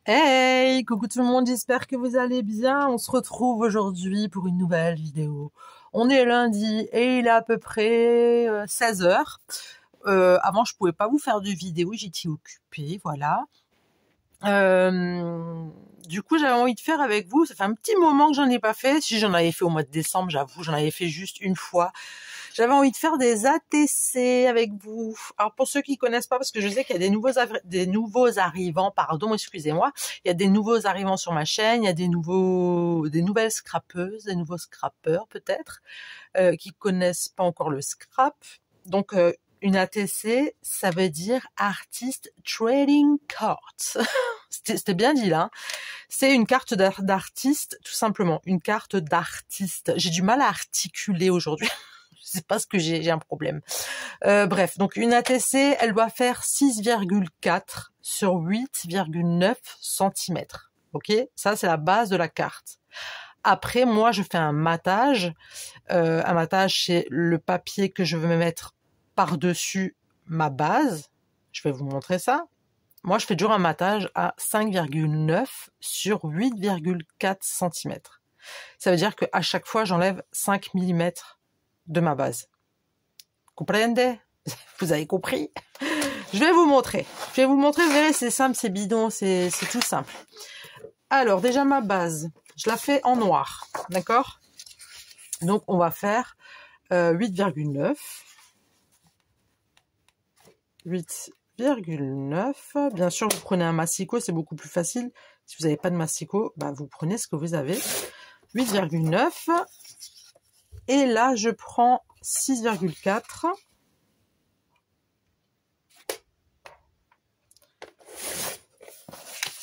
Hey, coucou tout le monde, j'espère que vous allez bien. On se retrouve aujourd'hui pour une nouvelle vidéo. On est lundi et il est à peu près 16 heures. Avant, je pouvais pas vous faire de vidéo, j'étais occupée, voilà. Du coup, j'avais envie de faire avec vous. Ça fait un petit moment que j'en ai pas fait. Si j'en avais fait au mois de décembre, j'avoue, j'en avais fait juste une fois. J'avais envie de faire des ATC avec vous. Alors pour ceux qui connaissent pas, parce que je sais qu'il y a des nouveaux arrivants, pardon, excusez-moi, il y a des nouveaux arrivants sur ma chaîne, il y a des nouvelles scrapeuses, des nouveaux scrappeurs peut-être, qui connaissent pas encore le scrap. Donc une ATC, ça veut dire Artist Trading Card. C'était bien dit là. C'est une carte d'artiste, tout simplement. Une carte d'artiste. J'ai du mal à articuler aujourd'hui. Je sais pas ce que j'ai un problème. Bref, donc une ATC, elle doit faire 6,4 sur 8,9 cm. Ok, ça c'est la base de la carte. Après, moi, je fais un matage. Un matage, c'est le papier que je veux me mettre par-dessus ma base. Je vais vous montrer ça. Moi, je fais toujours un matage à 5,9 sur 8,4 cm. Ça veut dire qu'à chaque fois, j'enlève 5 mm de ma base. Comprende? Vous avez compris? Je vais vous montrer. Vous verrez, c'est simple, c'est bidon, c'est tout simple. Alors, déjà ma base, je la fais en noir, d'accord? Donc, on va faire 8,9. 8,9. Bien sûr, vous prenez un massicot, c'est beaucoup plus facile. Si vous n'avez pas de massicot, bah, vous prenez ce que vous avez. 8,9. Et là, je prends 6,4.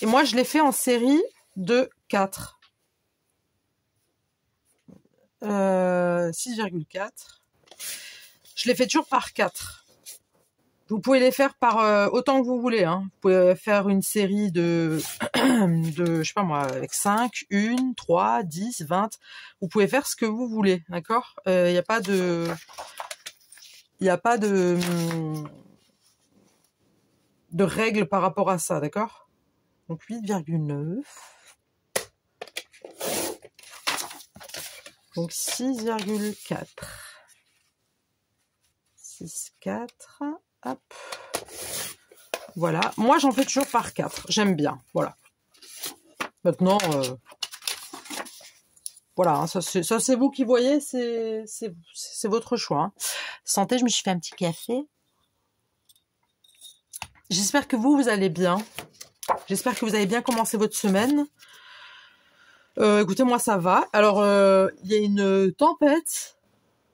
Et moi, je l'ai fait en série de 4. 6,4. Je l'ai fait toujours par 4. Vous pouvez les faire par autant que vous voulez. Hein. Vous pouvez faire une série de, je sais pas moi, avec 5, 1, 3, 10, 20. Vous pouvez faire ce que vous voulez, d'accord? Il n'y a pas de... de règles par rapport à ça, d'accord? Donc 8,9. Donc 6,4. 6,4. Hop. Voilà. Moi, j'en fais toujours par 4. J'aime bien. Voilà. Maintenant, voilà. Hein, ça, c'est vous qui voyez. C'est votre choix. Hein. Santé, je me suis fait un petit café. J'espère que vous allez bien. J'espère que vous avez bien commencé votre semaine. Écoutez, moi, ça va. Alors, il y a une tempête.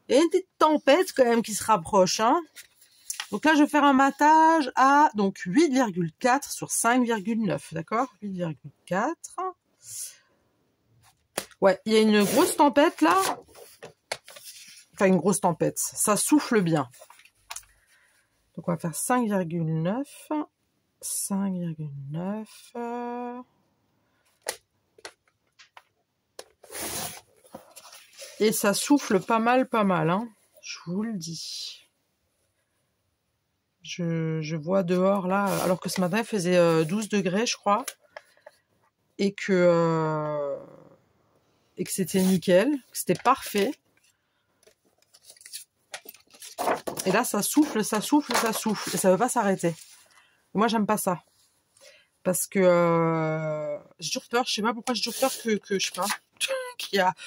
Il y a une petite tempête quand même qui se rapproche. Hein. Donc là, je vais faire un matage à donc 8,4 sur 5,9, d'accord? 8,4. Ouais, il y a une grosse tempête là. Enfin, une grosse tempête. Ça souffle bien. Donc on va faire 5,9. 5,9. Et ça souffle pas mal, hein. Je vous le dis. Je vois dehors là, alors que ce matin il faisait 12 degrés je crois, et que c'était nickel, que c'était parfait. Et là ça souffle, et ça veut pas s'arrêter. Moi j'aime pas ça, parce que j'ai toujours peur, je sais pas pourquoi j'ai toujours peur que je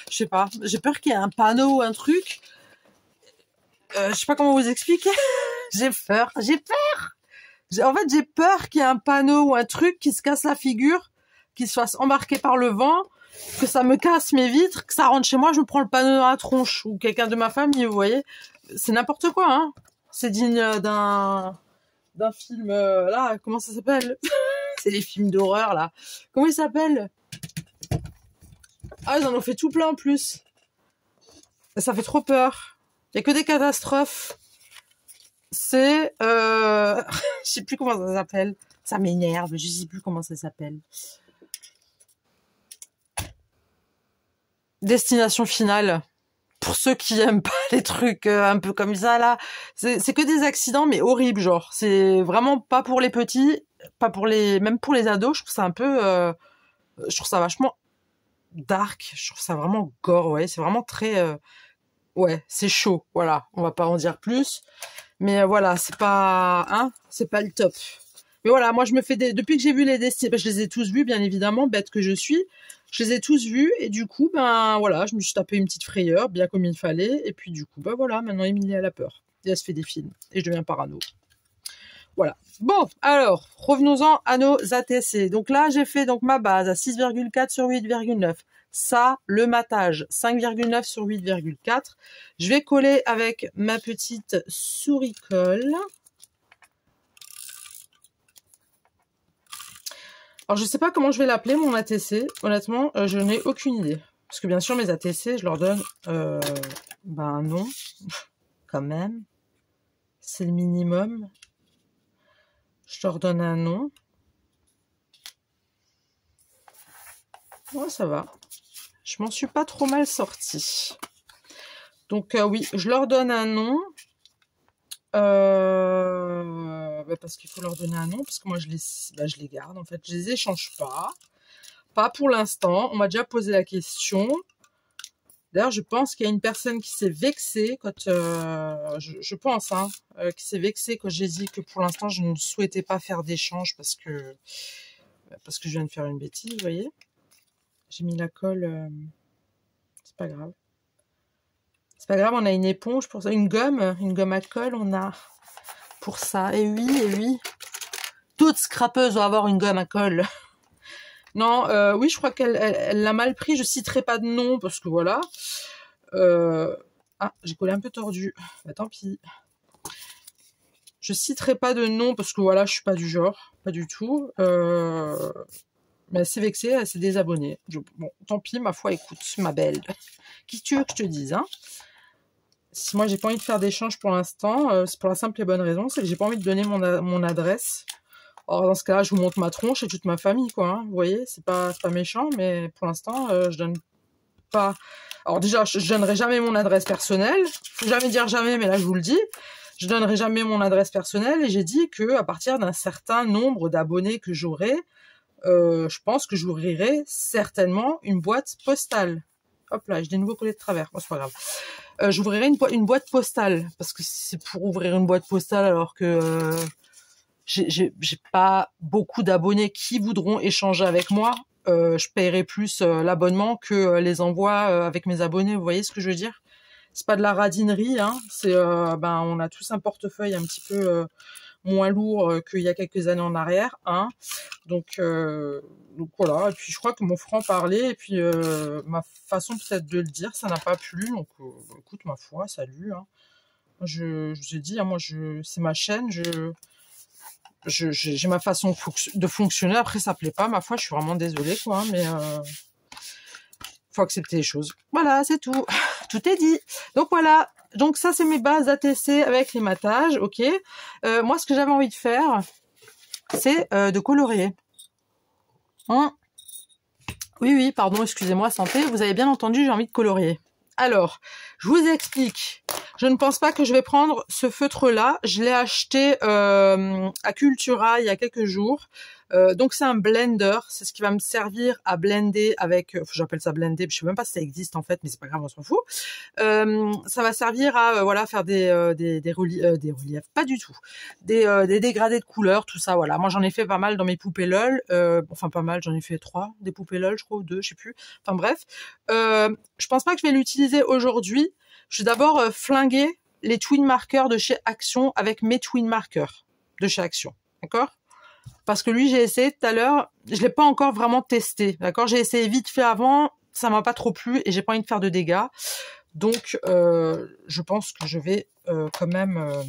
sais pas, j'ai peur qu'il y ait un panneau ou un truc. Je sais pas comment vous expliquer. J'ai peur. En fait, j'ai peur qu'il y ait un panneau ou un truc qui se casse la figure, qui se fasse embarquer par le vent, que ça me casse mes vitres, que ça rentre chez moi, je me prends le panneau dans la tronche, ou quelqu'un de ma famille, vous voyez. C'est n'importe quoi, hein. C'est digne d'un film, là, comment ça s'appelle? C'est les films d'horreur, là. Comment il s'appelle? Ah, ils en ont fait tout plein, en plus. Ça fait trop peur. Il y a que des catastrophes. C'est je sais plus comment ça s'appelle, ça m'énerve, je sais plus comment ça s'appelle. Destination finale, pour ceux qui aiment pas les trucs un peu comme ça là, c'est que des accidents mais horribles, genre c'est vraiment pas pour les petits. pas pour les, même pour les ados, je trouve ça un peu, je trouve ça vachement dark, je trouve ça vraiment gore, ouais, c'est vraiment très, ouais, c'est chaud, voilà, on va pas en dire plus, mais voilà, c'est pas, hein, c'est pas le top. Mais voilà, moi je me fais depuis que j'ai vu les dessins, ben, je les ai tous vus, bien évidemment, bête que je suis, je les ai tous vus, et du coup, ben voilà, je me suis tapé une petite frayeur, bien comme il fallait, et puis du coup, ben voilà, maintenant Émilie a la peur, et elle se fait des films, et je deviens parano. Voilà. Bon, alors, revenons-en à nos ATC. Donc là, j'ai fait donc ma base à 6,4 sur 8,9. Ça, le matage, 5,9 sur 8,4. Je vais coller avec ma petite souris colle. Alors, je sais pas comment je vais l'appeler, mon ATC. Honnêtement, je n'ai aucune idée. Parce que bien sûr, mes ATC, je leur donne un nom, quand même. C'est le minimum. Je leur donne un nom. Ouais, ça va. Je m'en suis pas trop mal sortie. Donc oui, je leur donne un nom. Parce qu'il faut leur donner un nom, parce que moi je les garde. En fait, je les échange pas. Pas pour l'instant. On m'a déjà posé la question. D'ailleurs, je pense qu'il y a une personne qui s'est vexée quand je pense, hein, qui s'est vexée quand j'ai dit que pour l'instant je ne souhaitais pas faire d'échange parce que je viens de faire une bêtise, vous voyez. J'ai mis la colle, c'est pas grave. C'est pas grave, on a une éponge pour ça, une gomme à colle, on a pour ça. Et oui, toute scrapeuse doit avoir une gomme à colle. Non, oui, je crois qu'elle l'a mal pris. Je citerai pas de nom parce que voilà. Ah, j'ai collé un peu tordu. Bah, tant pis. Je citerai pas de nom parce que voilà, je suis pas du genre, pas du tout. Mais elle s'est vexée, elle s'est désabonnée. Bon, tant pis, ma foi, écoute, ma belle. Qui tu veux que je te dise, hein? Si moi j'ai pas envie de faire d'échange pour l'instant, c'est pour la simple et bonne raison, c'est que j'ai pas envie de donner mon adresse. Or dans ce cas-là, je vous montre ma tronche et toute ma famille, quoi. Hein. Vous voyez, c'est pas méchant, mais pour l'instant, je donne pas. Alors déjà, je donnerai jamais mon adresse personnelle. Faut jamais dire jamais, mais là je vous le dis, je donnerai jamais mon adresse personnelle. Et j'ai dit que à partir d'un certain nombre d'abonnés que j'aurai, je pense que j'ouvrirai certainement une boîte postale. Hop là, j'ai des nouveaux collets de travers. Bon, c'est pas grave. J'ouvrirai une boîte postale parce que c'est pour ouvrir une boîte postale alors que j'ai pas beaucoup d'abonnés qui voudront échanger avec moi. Je paierai plus l'abonnement que les envois avec mes abonnés. Vous voyez ce que je veux dire? C'est pas de la radinerie, hein. C'est on a tous un portefeuille un petit peu moins lourd qu'il y a quelques années en arrière, hein. Donc voilà. Et puis je crois que mon franc-parler et puis ma façon peut-être de le dire, ça n'a pas plu. Donc écoute, ma foi, salut. Hein. Je vous ai dit, hein, moi c'est ma chaîne, j'ai ma façon de fonctionner. Après, ça plaît pas, ma foi, je suis vraiment désolée, quoi. Hein, mais faut accepter les choses. Voilà, c'est tout. Tout est dit. Donc voilà. Donc ça, c'est mes bases ATC avec les matages, ok. Moi, ce que j'avais envie de faire, c'est de colorier. Hein, oui, pardon, excusez-moi, santé. Vous avez bien entendu, j'ai envie de colorier. Alors, je vous explique. Je ne pense pas que je vais prendre ce feutre-là. Je l'ai acheté à Cultura il y a quelques jours. Donc c'est un blender. C'est ce qui va me servir à blender avec... j'appelle ça blender. Je sais même pas si ça existe en fait, mais c'est pas grave, on s'en fout. Ça va servir à voilà faire des reliefs. Pas du tout. Des dégradés de couleurs, tout ça. Voilà. Moi j'en ai fait pas mal dans mes poupées LOL. Enfin pas mal, j'en ai fait 3 des poupées LOL, je crois, ou 2, je sais plus. Enfin bref. Je pense pas que je vais l'utiliser aujourd'hui. Je vais d'abord flinguer les twin markers de chez Action avec mes twin markers de chez Action, d'accord? Parce que lui, j'ai essayé tout à l'heure, je l'ai pas encore vraiment testé, d'accord? J'ai essayé vite fait avant, ça m'a pas trop plu et j'ai pas envie de faire de dégâts. Donc, je pense que je vais quand même...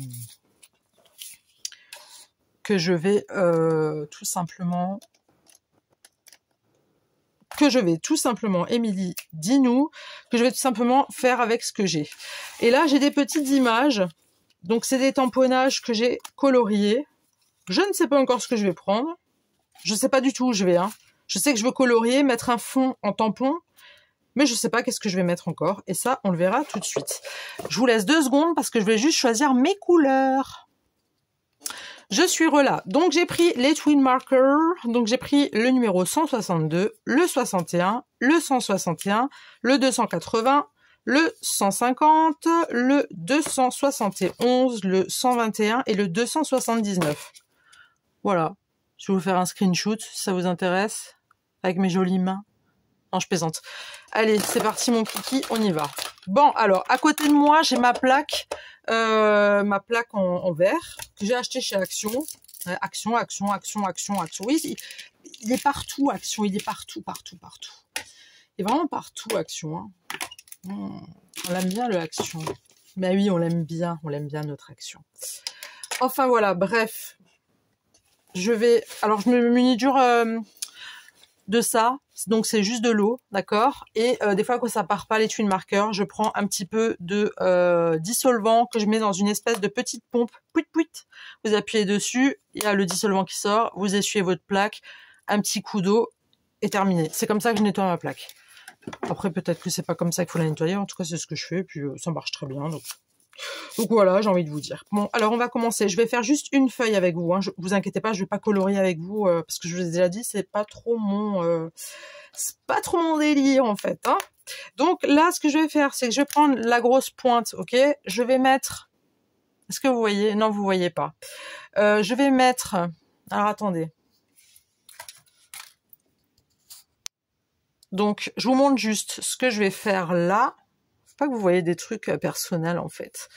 tout simplement... Émilie, dis-nous, que je vais tout simplement faire avec ce que j'ai. Et là, j'ai des petites images. Donc, c'est des tamponnages que j'ai coloriés. Je ne sais pas encore ce que je vais prendre. Je ne sais pas du tout où je vais. Hein. Je sais que je veux colorier, mettre un fond en tampon. Mais je ne sais pas qu'est-ce que je vais mettre encore. Et ça, on le verra tout de suite. Je vous laisse 2 secondes parce que je vais juste choisir mes couleurs. Je suis relâ. Donc, j'ai pris les twin markers. Donc, j'ai pris le numéro 162, le 61, le 161, le 280, le 150, le 271, le 121 et le 279. Voilà. Je vais vous faire un screenshot si ça vous intéresse. Avec mes jolies mains. Non, je plaisante. Allez, c'est parti mon kiki, on y va. Bon, alors, à côté de moi, j'ai ma plaque en verre que j'ai acheté chez Action. Action. Oui, il est partout, Action. Il est partout. Il est vraiment partout, Action. Hein. On l'aime bien, le Action. Mais oui, on l'aime bien notre Action. Enfin, voilà, bref. Alors, je me munis de ça, donc c'est juste de l'eau, d'accord. Et des fois quand ça part pas les twin markers, je prends un petit peu de dissolvant que je mets dans une espèce de petite pompe, pouit. Vous appuyez dessus, il y a le dissolvant qui sort, vous essuyez votre plaque, un petit coup d'eau et terminé. C'est comme ça que je nettoie ma plaque. Après peut-être que c'est pas comme ça qu'il faut la nettoyer, en tout cas c'est ce que je fais, puis ça marche très bien. Donc voilà, j'ai envie de vous dire. Bon, alors on va commencer. Je vais faire juste une feuille avec vous. Hein. Vous inquiétez pas, je vais pas colorier avec vous parce que je vous ai déjà dit, c'est pas trop mon délire en fait. Hein. Donc là, ce que je vais faire, c'est que je vais prendre la grosse pointe, ok. Je vais mettre. Est-ce que vous voyez? Non, vous voyez pas. Je vais mettre. Alors attendez. Donc je vous montre juste ce que je vais faire là. Pas que vous voyez des trucs personnels en fait.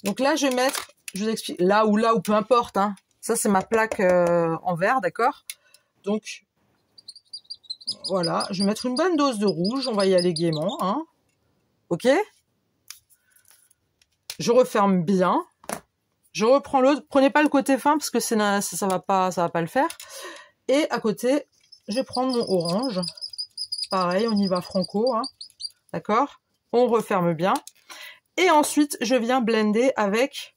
Donc là, je vais mettre, je vous explique, là ou peu importe. Hein. Ça, c'est ma plaque en verre, d'accord. Donc, voilà, je vais mettre une bonne dose de rouge. On va y aller gaiement. Hein. Ok. Je referme bien. Je reprends l'autre. Prenez pas le côté fin parce que ça va pas le faire. Et à côté, je vais prendre mon orange. Pareil, on y va franco. Hein. D'accord. On referme bien. Et ensuite, je viens blender avec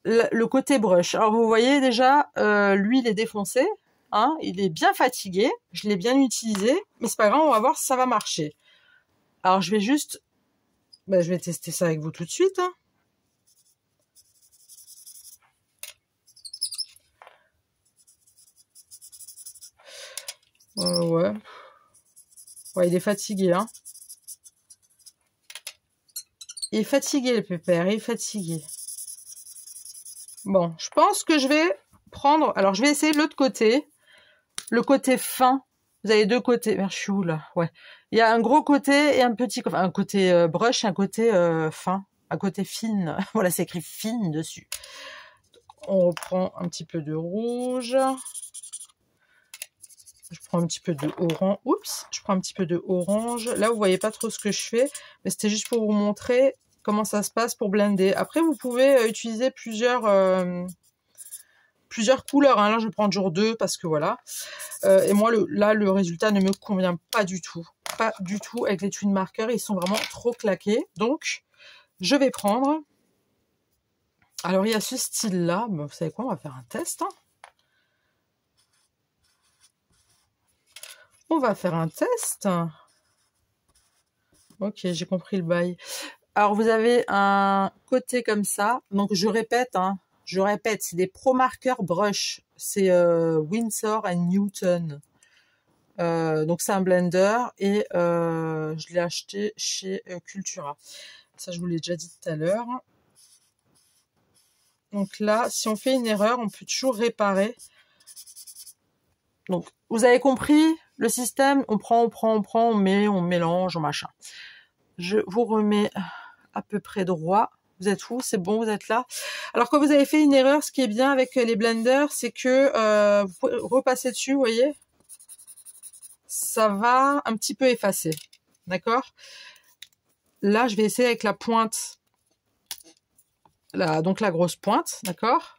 le côté brush. Alors, vous voyez déjà, lui, il est défoncé. Hein, il est bien fatigué. Je l'ai bien utilisé. Mais c'est pas grave, on va voir si ça va marcher. Alors, je vais juste... je vais tester ça avec vous tout de suite. Hein. Ouais. Ouais, il est fatigué, hein. Il est fatigué, le pépère, il est fatigué. Bon, je pense que je vais prendre... Alors, je vais essayer l'autre côté. Le côté fin. Vous avez deux côtés. Je suis où, là? Ouais. Il y a un gros côté et un petit... Enfin, un côté brush et un côté fin. Un côté fine. Voilà, c'est écrit fine dessus. On reprend un petit peu de rouge. Je prends un petit peu de orange. Oups, je prends un petit peu de orange. Là, vous voyez pas trop ce que je fais. Mais c'était juste pour vous montrer comment ça se passe pour blender. Après, vous pouvez utiliser plusieurs couleurs. Hein. Là, je vais prendre genre 2 parce que voilà. Et moi, là, le résultat ne me convient pas du tout. Pas du tout avec les twin markers. Ils sont vraiment trop claqués. Donc, je vais prendre... Alors, il y a ce style-là. Vous savez quoi? On va faire un test. Hein. On va faire un test. Ok, j'ai compris le bail. Alors, vous avez un côté comme ça. Donc, je répète, c'est des Pro Marker Brush. C'est Winsor & Newton. Donc, c'est un blender et je l'ai acheté chez Cultura. Ça, je vous l'ai déjà dit tout à l'heure. Donc là, si on fait une erreur, on peut toujours réparer. Donc, vous avez compris le système? On prend, on met, on mélange, on machin. Je vous remets à peu près droit. Vous êtes où? C'est bon, vous êtes là? Alors, quand vous avez fait une erreur, ce qui est bien avec les blenders, c'est que vous pouvez repasser dessus, vous voyez? Ça va un petit peu effacer. D'accord? Là, je vais essayer avec la pointe. Là, donc la grosse pointe, d'accord?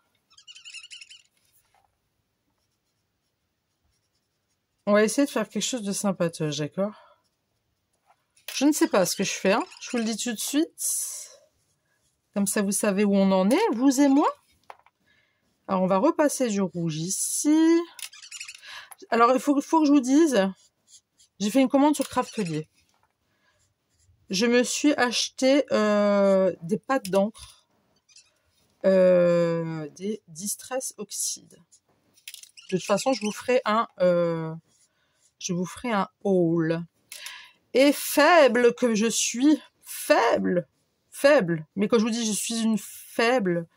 On va essayer de faire quelque chose de sympatoche, d'accord? Je ne sais pas ce que je fais, hein. Je vous le dis tout de suite. Comme ça, vous savez où on en est, vous et moi. Alors, on va repasser du rouge ici. Alors, il faut que je vous dise, j'ai fait une commande sur Craftelier. Je me suis acheté des pâtes d'encre. des Distress Oxide. De toute façon, je vous ferai un haul. Et faible que je suis, faible, mais quand je vous dis je suis une faible,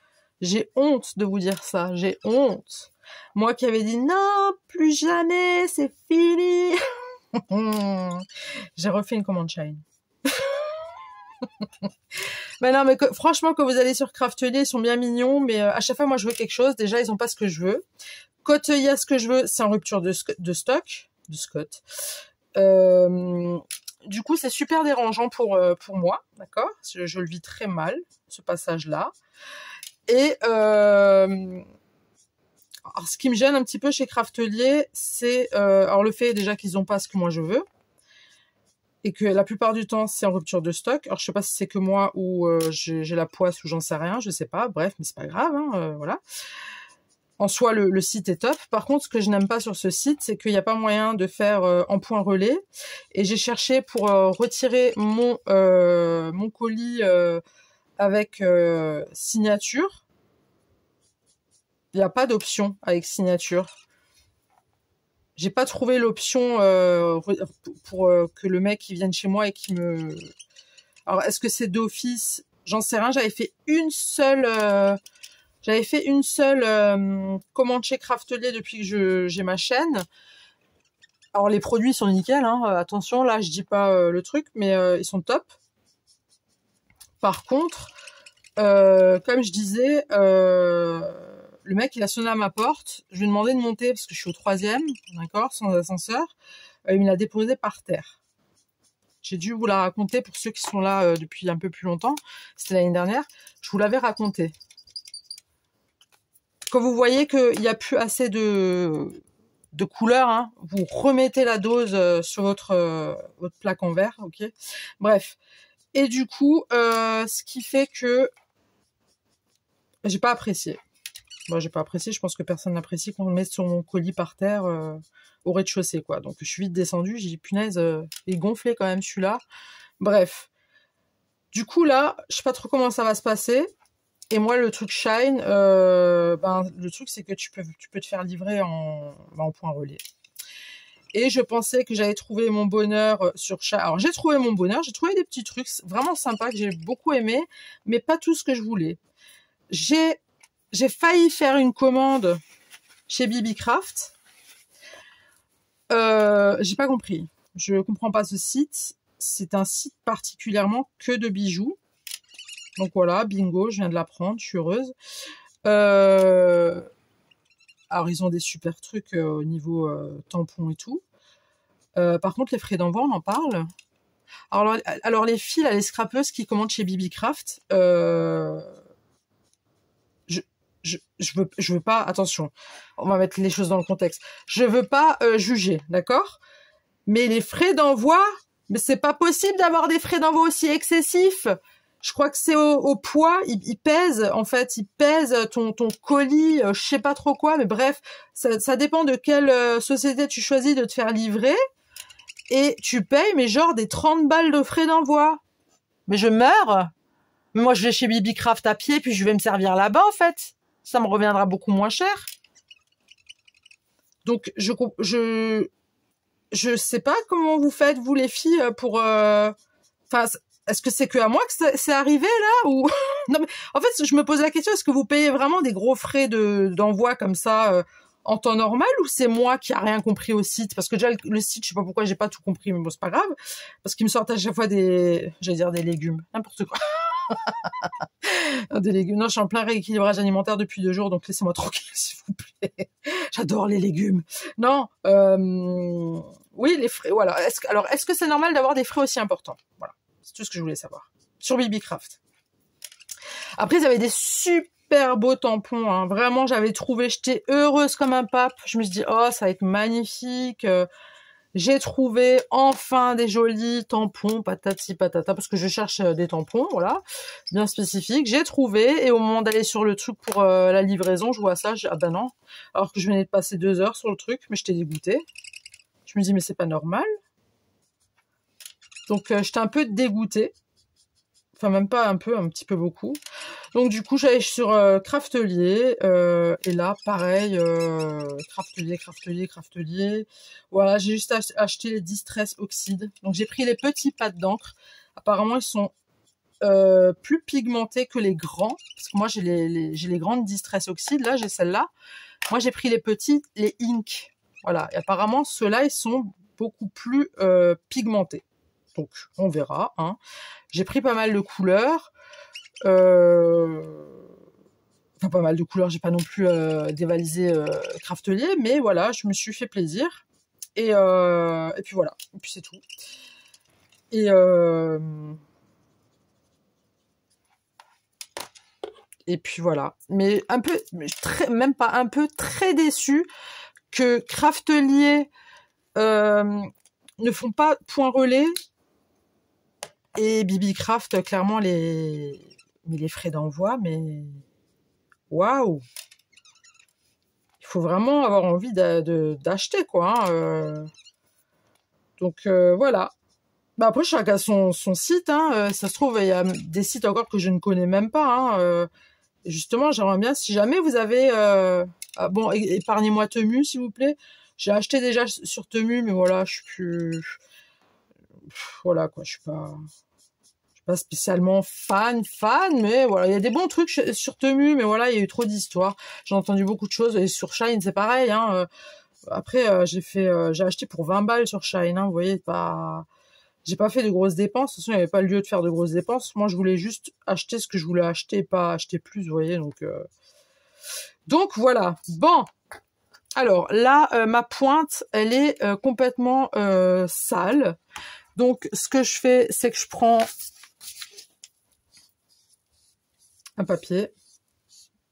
j'ai honte de vous dire ça, j'ai honte. Moi qui avais dit non, plus jamais, c'est fini. J'ai refait une commande Shine. Mais non, mais franchement, quand vous allez sur Craftelier, ils sont bien mignons, mais à chaque fois, moi, je veux quelque chose. Déjà, ils ont pas ce que je veux. Quand il y a ce que je veux, c'est en rupture de stock, de Scott. Du coup, c'est super dérangeant pour moi, d'accord? Je le vis très mal, ce passage-là. Et alors, ce qui me gêne un petit peu chez Craftelier, c'est alors le fait déjà qu'ils n'ont pas ce que moi je veux. Et que la plupart du temps, c'est en rupture de stock. Alors, je sais pas si c'est que moi ou j'ai la poisse ou j'en sais rien, je sais pas. Bref, mais c'est pas grave, hein, voilà. En soi, le site est top. Par contre, ce que je n'aime pas sur ce site, c'est qu'il n'y a pas moyen de faire en point relais. Et j'ai cherché pour retirer mon colis avec signature. Il n'y a pas d'option avec signature. J'ai pas trouvé l'option pour que le mec il vienne chez moi et qui me... Alors, est-ce que c'est d'office? J'en sais rien. J'avais fait une seule commande chez Craftelier depuis que j'ai ma chaîne. Alors, les produits sont nickel, hein. Attention, là, je dis pas le truc, mais ils sont top. Par contre, comme je disais... le mec, il a sonné à ma porte. Je lui ai demandé de monter parce que je suis au 3e, d'accord, sans ascenseur. Il me l'a déposé par terre. J'ai dû vous la raconter pour ceux qui sont là depuis un peu plus longtemps. C'était l'année dernière. Je vous l'avais raconté. Quand vous voyez qu'il n'y a plus assez de couleurs, hein, vous remettez la dose sur votre plaque en verre, ok. Bref. Et du coup, ce qui fait que j'ai pas apprécié. Moi, j'ai pas apprécié, je pense que personne n'apprécie qu'on le mette sur mon colis par terre au rez-de-chaussée, quoi. Donc, je suis vite descendue, j'ai dit, punaise, il est gonflé quand même, celui-là. Bref. Du coup, là, je sais pas trop comment ça va se passer. Et moi, le truc Shine, le truc, c'est que tu peux te faire livrer en point relais. Et je pensais que j'allais trouver mon bonheur sur Shine. Alors, j'ai trouvé mon bonheur, j'ai trouvé des petits trucs vraiment sympas que j'ai beaucoup aimé, mais pas tout ce que je voulais. J'ai failli faire une commande chez BB-Craft. J'ai pas compris. Je comprends pas ce site. C'est un site particulièrement que de bijoux. Donc voilà, bingo, je viens de l'apprendre, je suis heureuse. Alors, ils ont des super trucs au niveau tampons et tout. Par contre, les frais d'envoi, on en parle. Alors les filles, les scrapeuses qui commandent chez BB-Craft, je veux pas, attention, on va mettre les choses dans le contexte. Je veux pas juger, d'accord? Mais les frais d'envoi, mais c'est pas possible d'avoir des frais d'envoi aussi excessifs. Je crois que c'est au poids, il pèse, en fait, il pèse ton colis, je sais pas trop quoi, mais bref, ça dépend de quelle société tu choisis de te faire livrer. Et tu payes, mais genre des 30 balles de frais d'envoi. Mais je meurs. Moi, je vais chez BB-Craft à pied, puis je vais me servir là-bas, en fait. Ça me reviendra beaucoup moins cher. Donc, je sais pas comment vous faites, vous, les filles, pour... Enfin, est-ce que c'est que à moi que c'est arrivé, là, ou... Non, mais en fait, je me pose la question, est-ce que vous payez vraiment des gros frais d'envoi comme ça en temps normal, ou c'est moi qui a rien compris au site? Parce que déjà, le site, je sais pas pourquoi j'ai pas tout compris, mais bon, c'est pas grave. Parce qu'ils me sortent à chaque fois j'allais dire des légumes, n'importe quoi. Des légumes. Non, je suis en plein rééquilibrage alimentaire depuis 2 jours, donc laissez-moi tranquille, s'il vous plaît. J'adore les légumes. Non, oui, les frais, voilà. Est-ce que c'est normal d'avoir des frais aussi importants? Voilà. C'est tout ce que je voulais savoir. Sur BB-Craft. Après, ils avaient des super beaux tampons, hein. Vraiment, j'avais trouvé, j'étais heureuse comme un pape. Je me suis dit, oh, ça va être magnifique. J'ai trouvé enfin des jolis tampons, patati patata, parce que je cherche des tampons, voilà, bien spécifiques. J'ai trouvé, et au moment d'aller sur le truc pour la livraison, je vois ça, ah ben non, alors que je venais de passer 2 heures sur le truc, mais j'étais dégoûtée. Je me dis, mais c'est pas normal. Donc, j'étais un peu dégoûtée. Enfin, même pas un peu, un petit peu beaucoup. Donc du coup, j'allais sur Craftelier et là, pareil, Craftelier. Voilà, j'ai juste acheté les Distress Oxyde. Donc j'ai pris les petits pads d'encre. Apparemment, ils sont plus pigmentés que les grands. Parce que moi, j'ai les grandes Distress Oxyde. Là, j'ai celle-là. Moi, j'ai pris les petits, les Ink. Voilà. Et apparemment, ceux-là, ils sont beaucoup plus pigmentés. Donc, on verra. Hein. J'ai pris pas mal de couleurs. Enfin, pas mal de couleurs, j'ai pas non plus dévalisé Craftelier, mais voilà, je me suis fait plaisir. Et puis voilà, et puis c'est tout. Et puis voilà. Mais un peu, même pas un peu, très déçu que Craftelier ne font pas point relais et Bibi Craft, clairement, les frais d'envoi, mais waouh! Il faut vraiment avoir envie d'acheter, quoi. Hein, donc voilà. Bah après, chacun son site. Hein, ça se trouve, il y a des sites encore que je ne connais même pas. Hein, justement, j'aimerais bien, si jamais vous avez... ah, bon, épargnez-moi Temu, s'il vous plaît. J'ai acheté déjà sur Temu, mais voilà, je suis plus... Voilà, quoi, je suis pas spécialement fan, mais voilà, il y a des bons trucs sur Temu, mais voilà, il y a eu trop d'histoires. J'ai entendu beaucoup de choses, et sur Shine, c'est pareil. Hein, après, j'ai acheté pour 20 balles sur Shine, hein, vous voyez, j'ai pas fait de grosses dépenses. De toute façon, il n'y avait pas lieu de faire de grosses dépenses. Moi, je voulais juste acheter ce que je voulais acheter, pas acheter plus, vous voyez. Donc voilà. Bon. Alors là, ma pointe, elle est complètement sale. Donc, ce que je fais, c'est que je prends un papier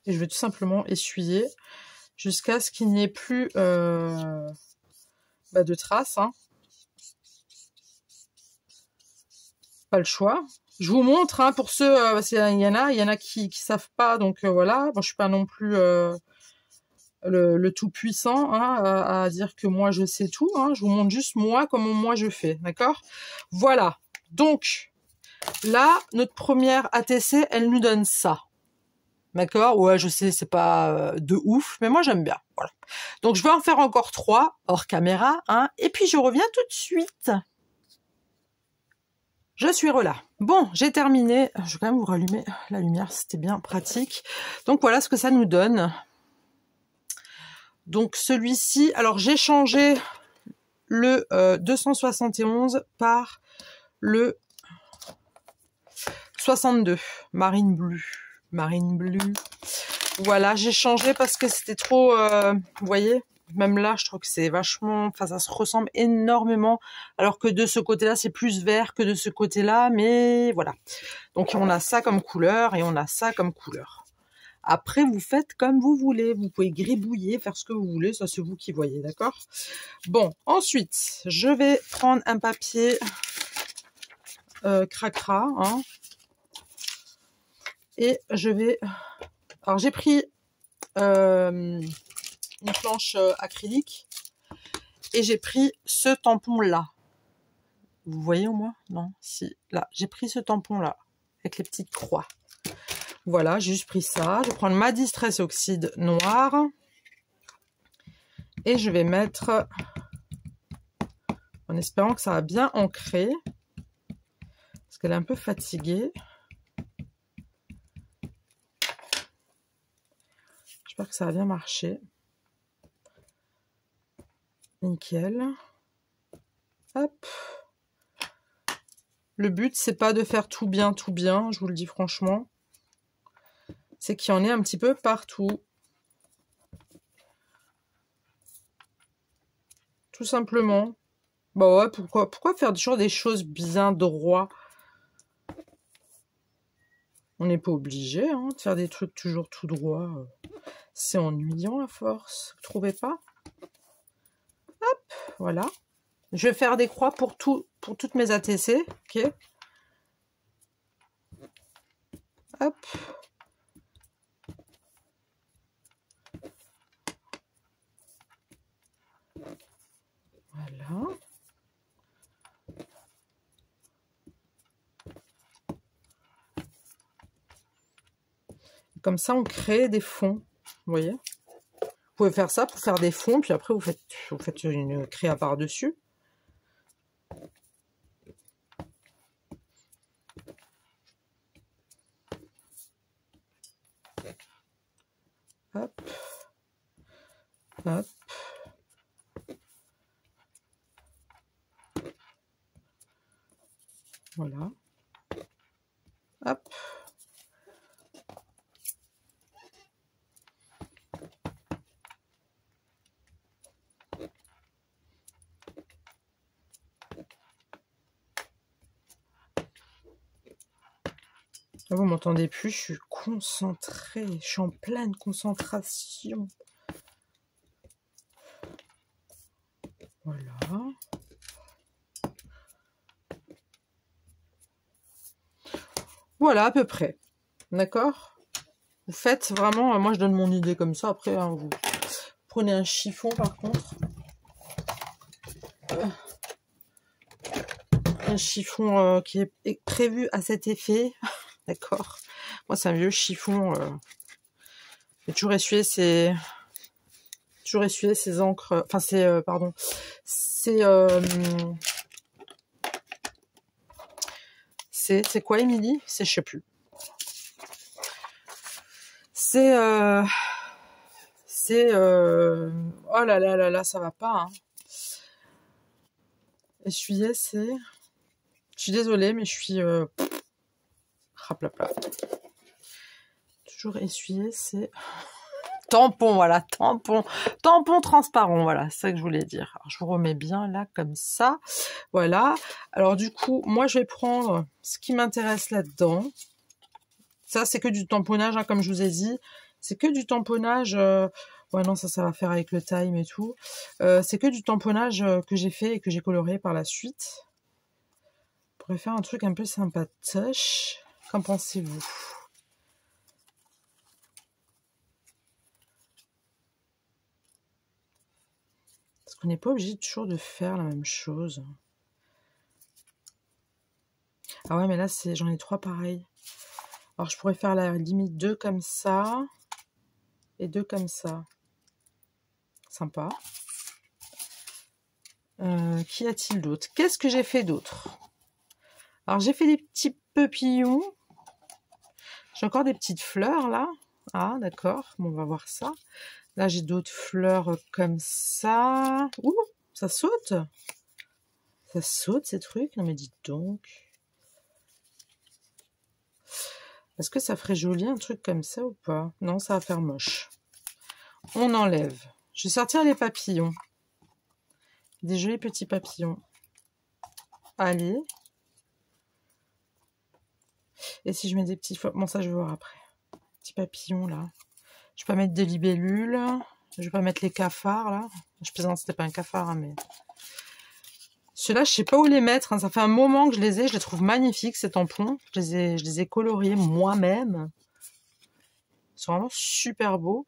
et je vais tout simplement essuyer jusqu'à ce qu'il n'y ait plus de traces. Hein. Pas le choix. Je vous montre hein, pour ceux, parce qu'il y en a qui savent pas, donc voilà. Bon, je suis pas non plus le tout puissant hein, à dire que moi je sais tout. Hein. Je vous montre juste moi comment moi je fais, d'accord? Voilà. Donc là, notre première ATC, elle nous donne ça. D'accord? Ouais, je sais, c'est pas de ouf, mais moi j'aime bien. Voilà. Donc je vais en faire encore 3 hors caméra, hein, et puis je reviens tout de suite. Je suis relâ. Bon, j'ai terminé. Je vais quand même vous rallumer la lumière, c'était bien pratique. Donc voilà ce que ça nous donne. Donc celui-ci, alors j'ai changé le 271 par le 62, marine bleu. Voilà, j'ai changé parce que c'était trop, vous voyez, même là, je trouve que c'est vachement, enfin, ça se ressemble énormément, alors que de ce côté-là, c'est plus vert que de ce côté-là, mais voilà. Donc, on a ça comme couleur et on a ça comme couleur. Après, vous faites comme vous voulez. Vous pouvez gribouiller, faire ce que vous voulez. Ça, c'est vous qui voyez, d'accord? Bon, ensuite, je vais prendre un papier cracra, hein, et je vais... Alors, j'ai pris une planche acrylique et j'ai pris ce tampon-là. Vous voyez au moins? Non, si. Là, j'ai pris ce tampon-là avec les petites croix. Voilà, j'ai juste pris ça. Je vais prendre ma Distress Oxyde noire et je vais mettre, en espérant que ça va bien ancrer, parce qu'elle est un peu fatiguée. J'espère que ça va bien marcher. Nickel. Hop. Le but, c'est pas de faire tout bien, je vous le dis franchement. C'est qu'il y en ait un petit peu partout. Tout simplement. Bah ouais, pourquoi faire toujours des choses bien droits? On n'est pas obligé hein, de faire des trucs toujours tout droit. C'est ennuyant à force. Vous trouvez pas? Hop, voilà. Je vais faire des croix pour toutes mes ATC. Ok. Hop. Voilà. comme ça, on crée des fonds. Vous voyez? Vous pouvez faire ça pour faire des fonds, puis après, vous faites une créa par-dessus. Hop. Hop. Voilà. Hop. Là, vous m'entendez plus, je suis concentrée, je suis en pleine concentration. Voilà. Voilà à peu près. D'accord? Vous faites vraiment, moi je donne mon idée comme ça, après hein, vous prenez un chiffon par contre. Un chiffon qui est prévu à cet effet. D'accord? Moi c'est un vieux chiffon. J'ai toujours essuyé ses encres, enfin c'est pardon, c'est quoi Émilie? C'est je sais plus. C'est oh là là là là, ça va pas. Hein. Essuyer, c'est. Je suis désolée, mais je suis. Raplapla. Toujours essuyer, c'est. Tampon, voilà, tampon. Tampon transparent, voilà, c'est ça que je voulais dire. Alors, je vous remets bien là, comme ça. Voilà. Alors, du coup, moi, je vais prendre ce qui m'intéresse là-dedans. Ça, c'est que du tamponnage, hein, comme je vous ai dit. C'est que du tamponnage. Ouais, non, ça va faire avec le time et tout. C'est que du tamponnage que j'ai fait et que j'ai coloré par la suite. On pourrait faire un truc un peu sympatoche. Qu'en pensez-vous? Parce qu'on n'est pas obligé toujours de faire la même chose. Ah ouais, mais là, j'en ai 3 pareils. Alors, je pourrais faire la limite 2 comme ça. Et 2 comme ça. Sympa. Qu'y a-t-il d'autre? Qu'est-ce que j'ai fait d'autre? Alors, j'ai fait des petits papillons. J'ai encore des petites fleurs, là. Ah, d'accord. Bon, on va voir ça. Là, j'ai d'autres fleurs comme ça. Ouh, ça saute. Ça saute, ces trucs. Non, mais dites donc. Est-ce que ça ferait joli, un truc comme ça ou pas? Non, ça va faire moche. On enlève. Je vais sortir les papillons. Des jolis petits papillons. Allez. Et si je mets des petits... Bon, ça, je vais voir après. Petits papillons, là. Je vais pas mettre des libellules. Je vais pas mettre les cafards, là. Je plaisante, c'était pas un cafard, hein, mais... Ceux-là, je sais pas où les mettre. Hein. Ça fait un moment que je les ai. Je les trouve magnifiques, ces tampons. Je les ai coloriés moi-même. Ils sont vraiment super beaux.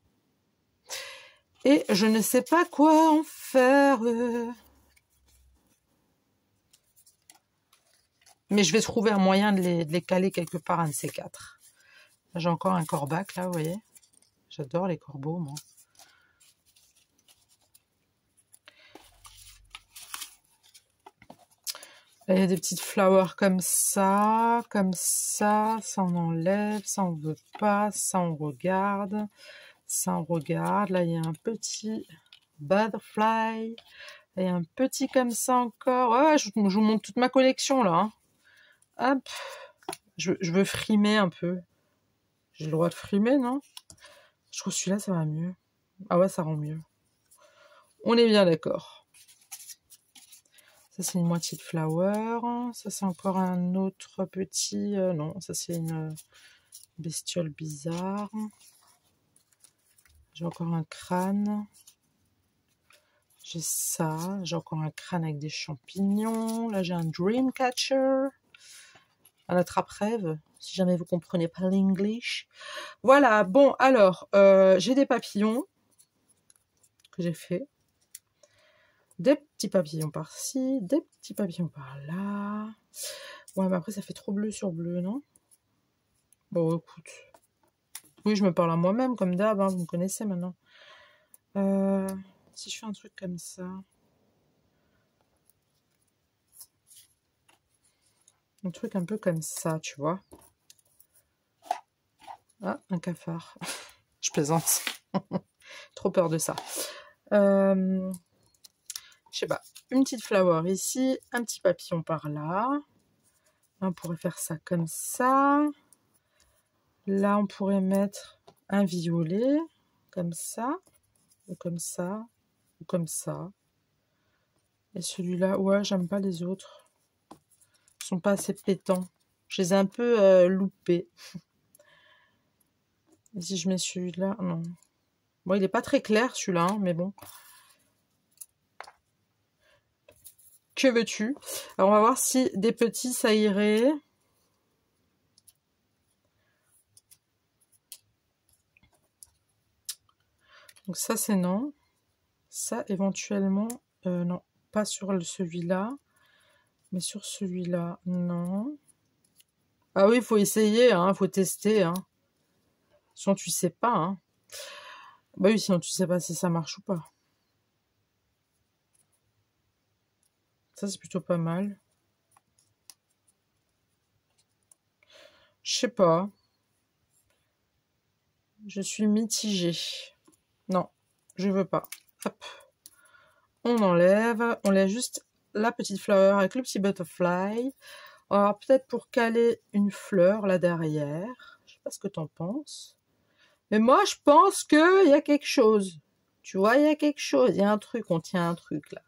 Et je ne sais pas quoi en faire. Mais je vais trouver un moyen de les caler quelque part, un de ces 4. J'ai encore un corbac, là, vous voyez. J'adore les corbeaux, moi. Là, il y a des petites flowers comme ça, ça on enlève, ça on veut pas, ça on regarde, ça on regarde. Là, il y a un petit butterfly, et un petit comme ça encore. Ouais, je vous montre toute ma collection, là. Hein. Hop, je veux frimer un peu. J'ai le droit de frimer, non? Je trouve celui-là, ça va mieux. Ah ouais, ça rend mieux. On est bien d'accord. Ça, c'est une moitié de flower. Ça, c'est encore un autre petit... non, ça, c'est une bestiole bizarre. J'ai encore un crâne. J'ai ça. J'ai encore un crâne avec des champignons. Là, j'ai un dreamcatcher. Un attrape-rêve, si jamais vous comprenez pas l'English. Voilà, bon, alors, j'ai des papillons que j'ai fait. Des petits papillons par-ci, des petits papillons par-là. Ouais, mais après, ça fait trop bleu sur bleu, non? Bon, écoute. Oui, je me parle à moi-même comme d'hab, hein, vous me connaissez maintenant. Si je fais un truc comme ça. Un truc un peu comme ça, tu vois. Ah, un cafard. Je plaisante. Trop peur de ça. Je sais pas. Une petite flower ici, un petit papillon par là. On pourrait faire ça comme ça. Là, on pourrait mettre un violet, comme ça, ou comme ça, ou comme ça. Et celui-là, ouais, j'aime pas les autres. Ils sont pas assez pétants. Je les ai un peu loupés. Et si je mets celui-là, non. Bon, il est pas très clair celui-là, hein, mais bon. Que veux-tu? Alors, on va voir si des petits, ça irait. Donc ça, c'est non. Ça, éventuellement, non. Pas sur celui-là. Mais sur celui-là, non. Ah oui, il faut essayer, hein, faut tester, hein. Sinon, tu sais pas, hein. Bah oui, sinon, tu sais pas si ça marche ou pas. Ça, c'est plutôt pas mal. Je sais pas. Je suis mitigée. Non, je veux pas. Hop. On enlève. On laisse juste la petite fleur avec le petit butterfly. Alors, peut-être pour caler une fleur là derrière. Je sais pas ce que t'en penses. Mais moi, je pense qu'il y a quelque chose. Tu vois, il y a quelque chose. Il y a un truc. On tient un truc là.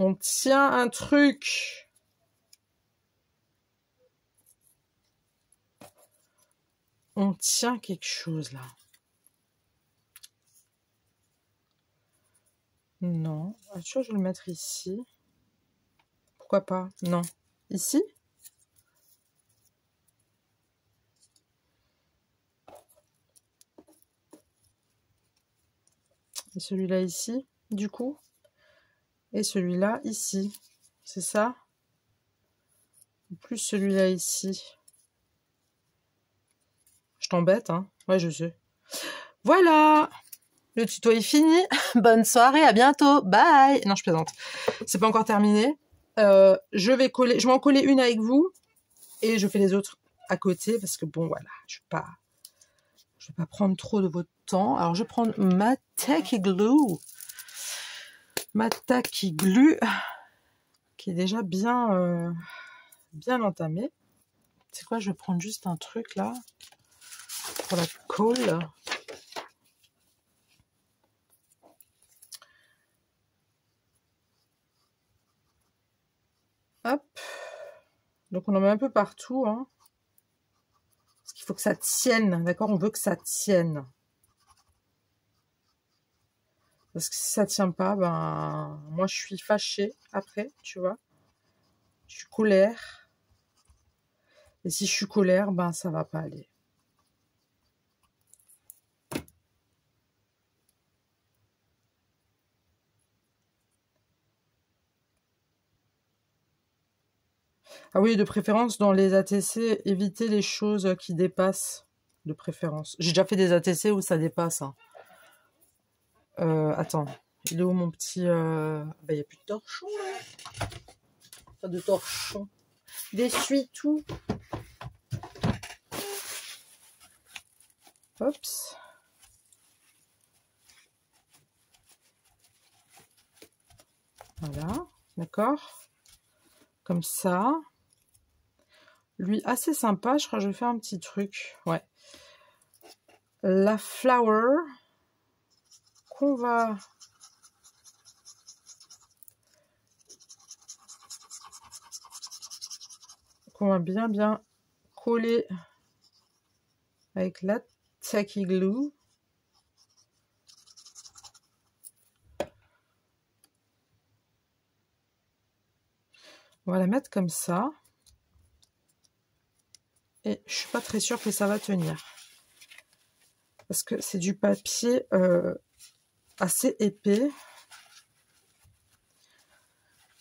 On tient un truc. On tient quelque chose là. Non. Tu vois, je vais le mettre ici. Pourquoi pas? Non. Ici? Et celui-là ici, du coup. Et celui-là ici. C'est ça? Plus celui-là ici. Je t'embête, hein? Ouais, je sais. Voilà! Le tuto est fini. Bonne soirée, à bientôt. Bye! Non, je plaisante. C'est pas encore terminé. Je vais en coller une avec vous. Et je fais les autres à côté. Parce que bon, voilà. Je vais pas prendre trop de votre temps. Alors, je vais prendre ma Tacky Glue. Ma Tacky Glue. Qui est déjà bien entamée. C'est quoi? Je vais prendre juste un truc là. Pour la colle. Hop. Donc on en met un peu partout. Hein. Parce qu'il faut que ça tienne. D'accord? On veut que ça tienne. Parce que si ça tient pas, ben moi je suis fâchée après, tu vois. Je suis colère. Et si je suis colère, ben ça va pas aller. Ah oui, de préférence dans les ATC, évitez les choses qui dépassent de préférence. J'ai déjà fait des ATC où ça dépasse. Hein. Attends, il est où mon petit... il n'y a plus de torchon là. Pas de torchon. D'essuie-tout. Oups. Voilà, d'accord. Comme ça. Lui, assez sympa. Je crois que je vais faire un petit truc. Ouais. La flower qu'on va... bien coller avec la Tacky Glue. On va la mettre comme ça. Et je suis pas très sûre que ça va tenir. Parce que c'est du papier assez épais.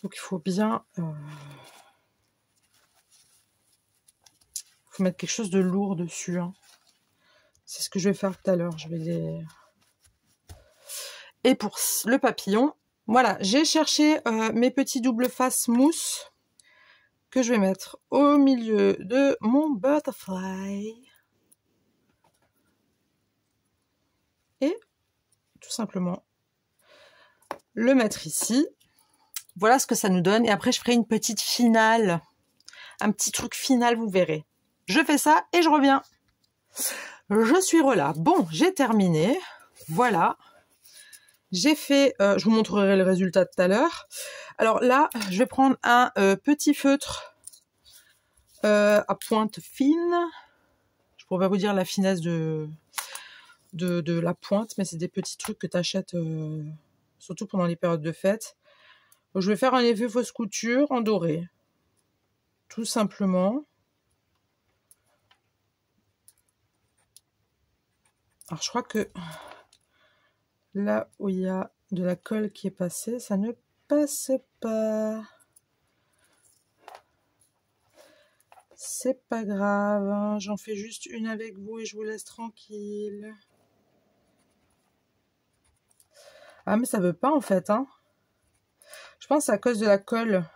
Donc il faut bien... faut mettre quelque chose de lourd dessus. Hein. C'est ce que je vais faire tout à l'heure. Je vais les... Et pour le papillon, voilà, j'ai cherché mes petits double face mousse que je vais mettre au milieu de mon butterfly. Et tout simplement le mettre ici. Voilà ce que ça nous donne. Et après, je ferai une petite finale. Un petit truc final, vous verrez. Je fais ça et je reviens. Je suis là. Bon, j'ai terminé. Voilà. J'ai fait... je vous montrerai le résultat tout à l'heure. Alors là, je vais prendre un petit feutre à pointe fine. Je pourrais pas vous dire la finesse de la pointe, mais c'est des petits trucs que tu achètes surtout pendant les périodes de fête. Donc, je vais faire un effet fausse couture en doré. Tout simplement. Alors je crois que là où il y a de la colle qui est passée, ça ne passe pas. C'est pas grave, hein. J'en fais juste une avec vous et je vous laisse tranquille. Ah mais ça veut pas en fait, hein. Je pense que c'est à cause de la colle.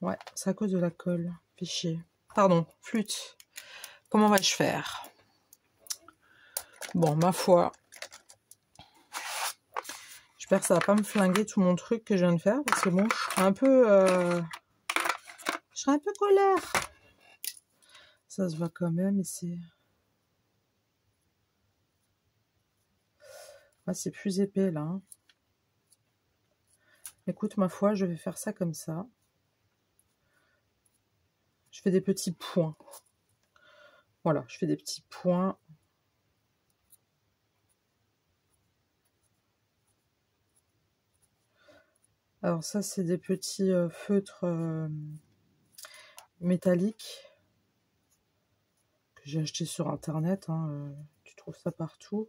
Ouais, c'est à cause de la colle. Fichier. Pardon, flûte. Comment vais-je faire? Bon, ma foi. J'espère que ça va pas me flinguer tout mon truc que je viens de faire. Parce que bon, je serai un peu... je serai un peu colère. Ça se voit quand même, et c'est... Ah, c'est plus épais, là. Hein. Écoute, ma foi, je vais faire ça comme ça. Je fais des petits points. Voilà, je fais des petits points. Alors ça, c'est des petits feutres métalliques que j'ai acheté sur Internet. Hein, tu trouves ça partout.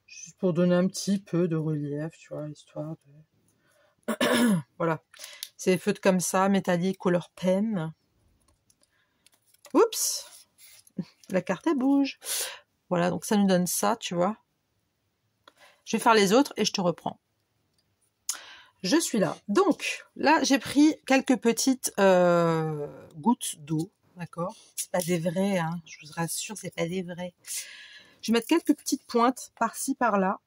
Juste pour donner un petit peu de relief, tu vois, histoire de... Voilà. C'est des feutres comme ça, métalliques, couleur pen. Oups! La carte, elle bouge. Voilà, donc ça nous donne ça, tu vois. Je vais faire les autres et je te reprends. Je suis là. Donc, là, j'ai pris quelques petites gouttes d'eau. D'accord? C'est pas des vrais, hein. Je vous rassure, c'est pas des vrais. Je vais mettre quelques petites pointes par-ci, par-là.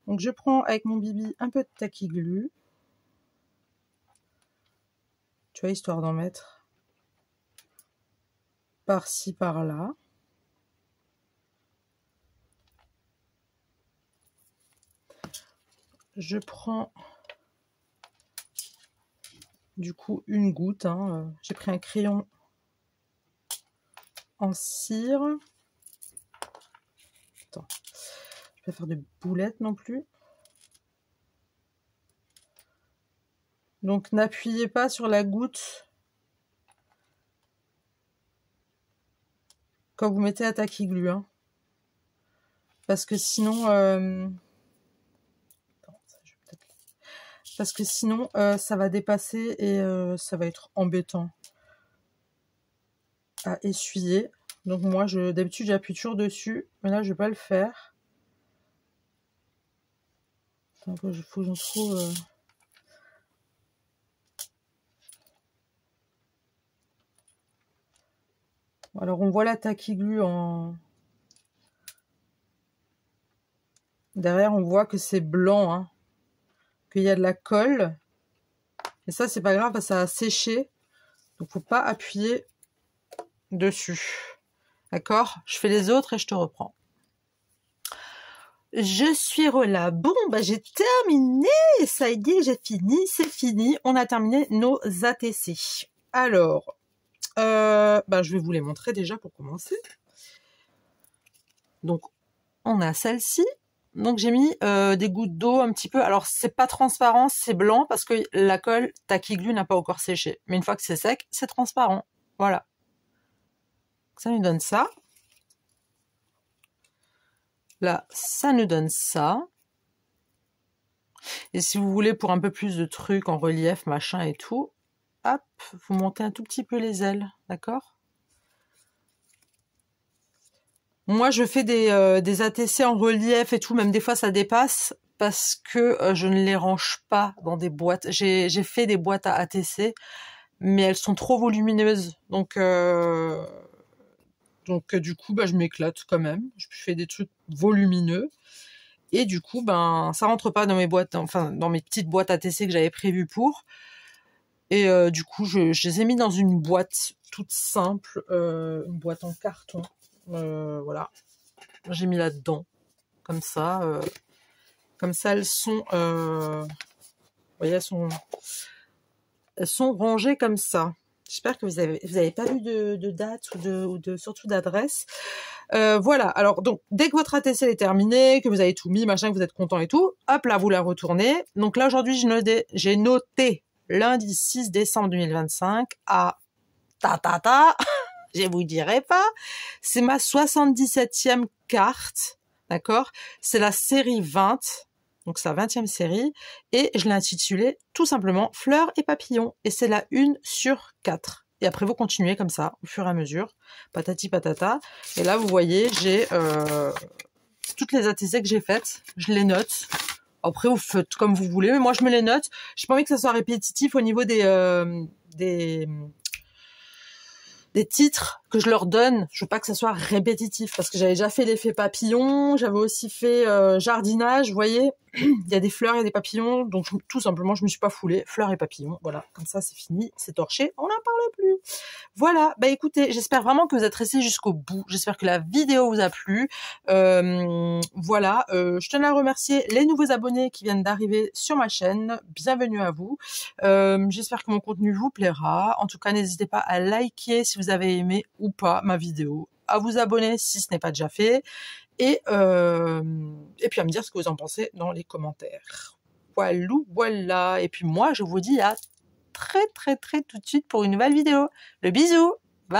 Donc, je prends avec mon bibi un peu de Tacky Glue. Tu vois, histoire d'en mettre par-ci, par-là. Je prends du coup une goutte. Hein. J'ai pris un crayon en cire. Attends, je vais pas faire de boulettes non plus. Donc n'appuyez pas sur la goutte quand vous mettez la Tacky Glue. Hein. Parce que sinon... Parce que sinon, ça va dépasser et ça va être embêtant à essuyer. Donc moi, d'habitude, j'appuie toujours dessus. Mais là, je vais pas le faire. Il faut que j'en trouve... Alors, on voit la Tacky Glue en... Derrière, on voit que c'est blanc. Hein. Qu'il y a de la colle. Et ça, c'est pas grave, parce que ça a séché. Donc, faut pas appuyer dessus. D'accord? Je fais les autres et je te reprends. Je suis là. Bon, bah j'ai terminé. Ça y est, j'ai fini. C'est fini. On a terminé nos ATC. Alors, bah, je vais vous les montrer déjà pour commencer. Donc, on a celle-ci. Donc, j'ai mis des gouttes d'eau un petit peu. Alors, c'est pas transparent, c'est blanc parce que la colle Tacky Glue n'a pas encore séché. Mais une fois que c'est sec, c'est transparent. Voilà. Ça nous donne ça. Là, ça nous donne ça. Et si vous voulez pour un peu plus de trucs en relief, machin et tout, hop, vous montez un tout petit peu les ailes, d'accord? Moi, je fais des ATC en relief et tout, même des fois ça dépasse, parce que je ne les range pas dans des boîtes. J'ai fait des boîtes à ATC, mais elles sont trop volumineuses. Donc du coup, bah, je m'éclate quand même. Je fais des trucs volumineux. Et du coup, ben, ça rentre pas dans mes boîtes, enfin, dans mes petites boîtes ATC que j'avais prévues pour. Et du coup, je les ai mis dans une boîte toute simple, une boîte en carton. Voilà. J'ai mis là-dedans. Comme ça, elles sont, vous voyez, elles sont rangées comme ça. J'espère que vous avez pas vu de date ou de surtout d'adresse. Voilà. Alors donc dès que votre ATC est terminé, que vous avez tout mis, machin, que vous êtes content et tout, hop là vous la retournez. Donc là aujourd'hui j'ai noté lundi 6 décembre 2025 à je vous dirai pas. C'est ma 77e carte, d'accord? C'est la série 20. Donc c'est la 20e série, et je l'ai intitulée tout simplement Fleurs et papillons, et c'est la 1 sur 4. Et après vous continuez comme ça, au fur et à mesure, patati patata, et là vous voyez, j'ai toutes les ATC que j'ai faites, je les note. Après vous faites comme vous voulez, mais moi je me les note. J'ai pas envie que ça soit répétitif au niveau des titres que je leur donne. Je veux pas que ça soit répétitif, parce que j'avais déjà fait l'effet papillon, j'avais aussi fait jardinage, vous voyez, il y a des fleurs, il y a des papillons, donc tout simplement je me suis pas foulée, fleurs et papillons, voilà, comme ça c'est fini, c'est torché, on n'en parle plus. Voilà, bah écoutez, j'espère vraiment que vous êtes restés jusqu'au bout, j'espère que la vidéo vous a plu. Voilà, je tenais à remercier les nouveaux abonnés qui viennent d'arriver sur ma chaîne, bienvenue à vous. J'espère que mon contenu vous plaira, en tout cas n'hésitez pas à liker si vous avez aimé ou pas ma vidéo, à vous abonner si ce n'est pas déjà fait, et puis à me dire ce que vous en pensez dans les commentaires. Voilà, et puis moi je vous dis à très tout de suite pour une nouvelle vidéo. Le bisou, bye.